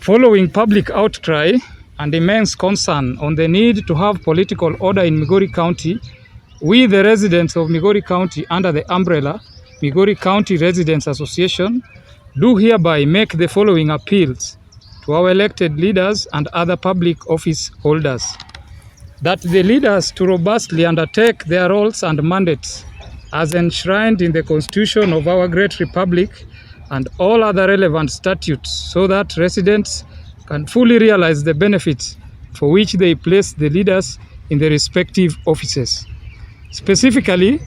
Following public outcry and immense concern on the need to have political order in Migori County, we, the residents of Migori County under the umbrella Migori County Residents Association, do hereby make the following appeals to our elected leaders and other public office holders. That the leaders to robustly undertake their roles and mandates as enshrined in the Constitution of our great Republic and all other relevant statutes, so that residents can fully realize the benefits for which they place the leaders in the respective offices. Specifically,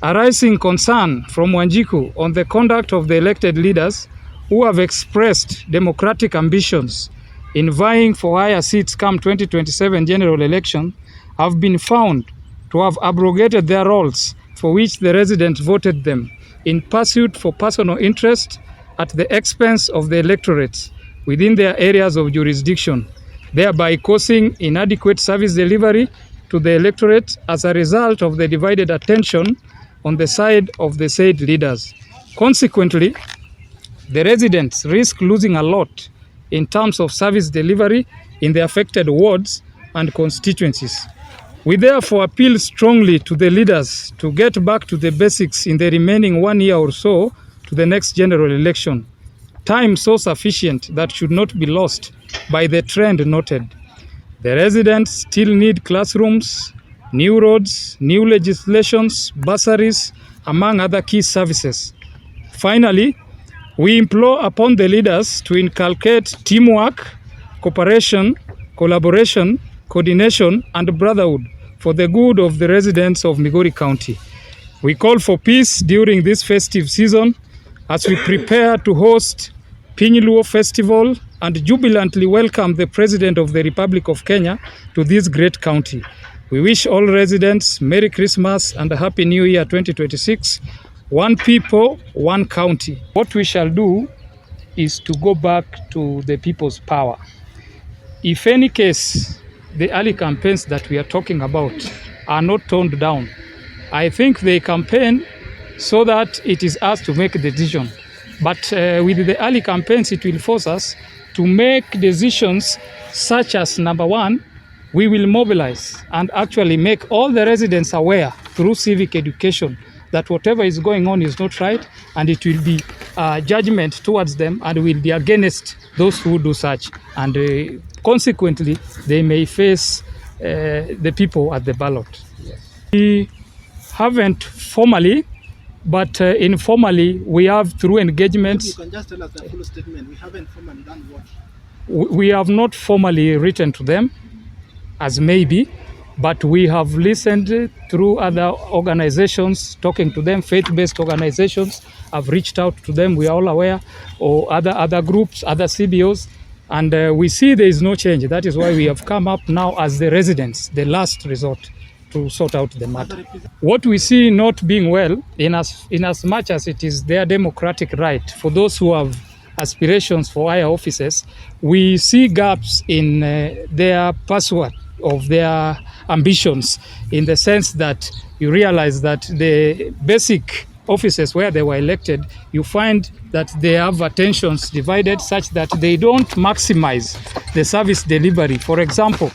arising concern from Wanjiku on the conduct of the elected leaders who have expressed democratic ambitions in vying for higher seats come 2027 general election, have been found to have abrogated their roles for which the residents voted them in pursuit for personal interest at the expense of the electorates within their areas of jurisdiction, thereby causing inadequate service delivery to the electorate as a result of the divided attention on the side of the said leaders. Consequently, the residents risk losing a lot in terms of service delivery in the affected wards and constituencies. We therefore appeal strongly to the leaders to get back to the basics in the remaining 1 year or so to the next general election, time so sufficient that should not be lost by the trend noted. The residents still need classrooms, new roads, new legislations, bursaries, among other key services. Finally, we implore upon the leaders to inculcate teamwork, cooperation, collaboration, coordination, and brotherhood for the good of the residents of Migori County. We call for peace during this festive season as we prepare to host Pinyiluo Festival and jubilantly welcome the President of the Republic of Kenya to this great county. We wish all residents Merry Christmas and a Happy New Year 2026. One people, one county. What we shall do is to go back to the people's power. If any case, the early campaigns that we are talking about are not toned down, I think they campaign so that it is us to make a decision. But with the early campaigns, it will force us to make decisions such as, number one, we will mobilize and actually make all the residents aware through civic education that whatever is going on is not right, and it will be judgment towards them and will be against those who do such. And consequently, they may face the people at the ballot. Yes. We haven't formally, but informally, we have through engagements. You can just tell us the full statement. We haven't formally done what? We have not formally written to them, as maybe, but we have listened through other organizations, talking to them, faith-based organizations have reached out to them, we are all aware, or other groups, other CBOs, and we see there is no change. That is why we have come up now as the residents, the last resort to sort out the matter. What we see not being well, in as much as it is their democratic right for those who have aspirations for higher offices, we see gaps in their pursuit of their ambitions, in the sense that you realize that the basic offices where they were elected, you find that they have attentions divided such that they don't maximize the service delivery. For example,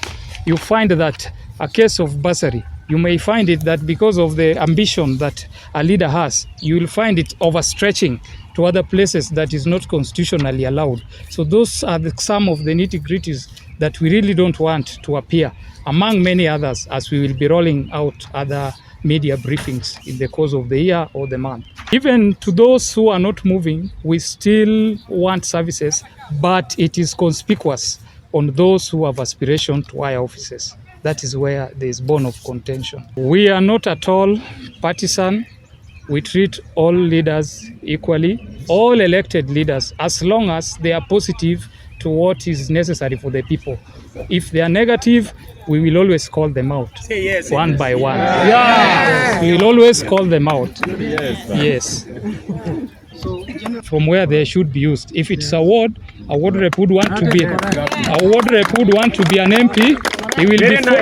you find that a case of bursary, you may find it that because of the ambition that a leader has, you will find it overstretching to other places that is not constitutionally allowed. So those are some of the nitty-gritties that we really don't want to appear, among many others, as we will be rolling out other media briefings in the course of the year or the month. Even to those who are not moving, we still want services, but it is conspicuous on those who have aspiration to higher offices. That is where there is bone of contention. We are not at all partisan. We treat all leaders equally, all elected leaders, as long as they are positive to what is necessary for the people. If they are negative, we will always call them out, yes, one by one. Yeah. We will always call them out. Yes. From where they should be used. If it's a ward rep would want to be an MP,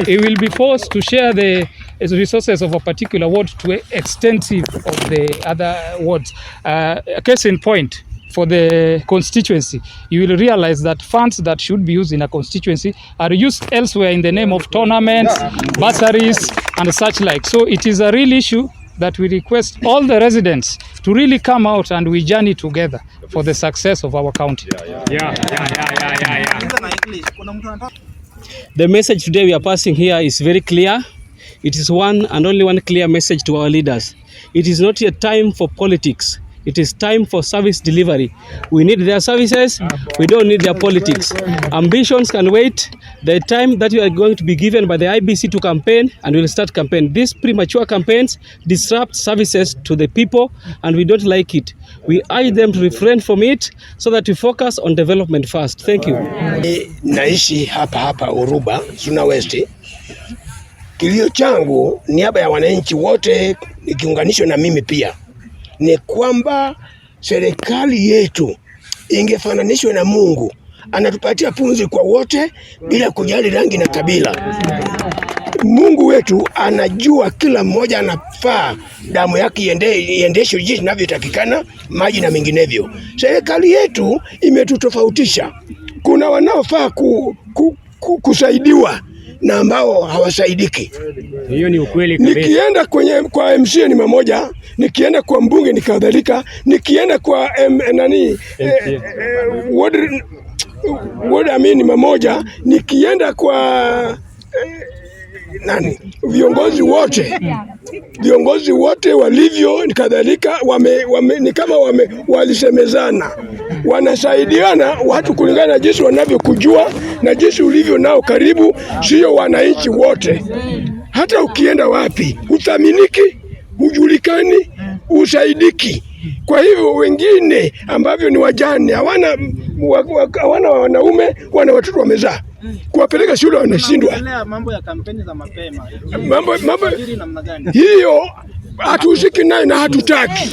he will be forced to share the resources of a particular ward to extensive of the other wards. A case in point, for the constituency, you will realize that funds that should be used in a constituency are used elsewhere in the name of tournaments, bursaries, and such like. So it is a real issue that we request all the residents to really come out and we journey together for the success of our county. The message today we are passing here is very clear. It is one and only one clear message to our leaders. It is not yet time for politics. It is time for service delivery. We need their services. We don't need their politics. Ambitions can wait. The time that you are going to be given by the IBC to campaign, and we'll start campaign. These premature campaigns disrupt services to the people, and we don't like it. We urge them to refrain from it so that we focus on development first. Thank you. Naishi hapa Uruba, Suna West. Kilio changu niaba ya wananchi wote ikiunganishwa na mimi pia ni kwamba serikali yetu ingefananishwa na Mungu, anatupatia pumzi kwa wote bila kujali rangi na kabila. Mungu wetu anajua kila mmoja anafaa damu yake iendeshwe jinsi inavyotakikana, maji na menginevyo. Serikali yetu imetutofautisha. Kuna wanaofaa kusaidiwa na ambao hawasaidiki. Hiyo ni ukweli kabisa. Nikienda kwa MCA ni mmoja, nikienda kwa mbunge ni kadhalika, nikienda kwa ward ni mmoja, nikienda kwa viongozi wote walivyo ni kadhalika, ni kama walisemezana, wanasaidiana watu kulingana na jinsi wanavyokujua na jinsi ulivyo nao karibu, sio wananchi wote. Hata ukienda wapi uthaminiki, hujulikani, usaidiki. Kwa hivyo wengine ambavyo ni wajane, hawana wanaume, wana watoto wamezaa, kuwapeleka shule wanashindwa. Mambo ya kampeni za mapema. Mambo hiyo hatuhusiki naye na hatutaki.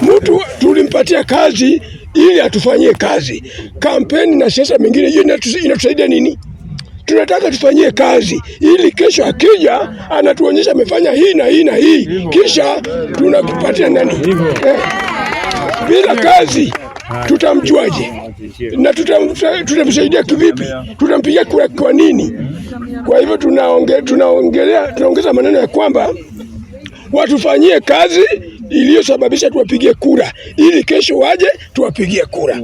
Mtu tulimpatia kazi ili atufanyie kazi. Kampeni na siasa mengine hiyo inatusaidia nini? Tunataka tufanyie kazi ili kesho akija anatuonyesha amefanya hii na hii na hii, kisha tunakupatia nani? Bila kazi tutamjuaje? Na tutamsaidia kivipi? Tutampigia kura kwa nini? Kwa hivyo tunaongeza maneno ya kwamba watufanyie kazi iliyosababisha tuwapigie kura ili kesho waje tuwapigie kura.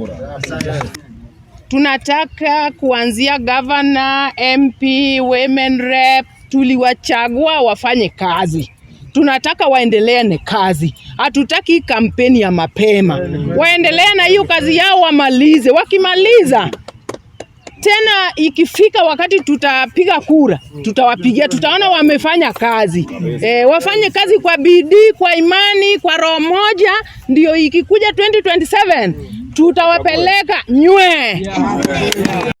Tunataka kuanzia governor, MP, women rep, tuliwachagua wafanye kazi. Tunataka waendelee na kazi. Hatutaki kampeni ya mapema. Waendelee na hiyo kazi yao, wamalize. Wakimaliza tena ikifika wakati tutapiga kura, tutawapigia, tutaona wamefanya kazi. Wafanye kazi kwa bidii, kwa imani, kwa roho moja, ndio ikikuja 2027 tutawapeleka nywe.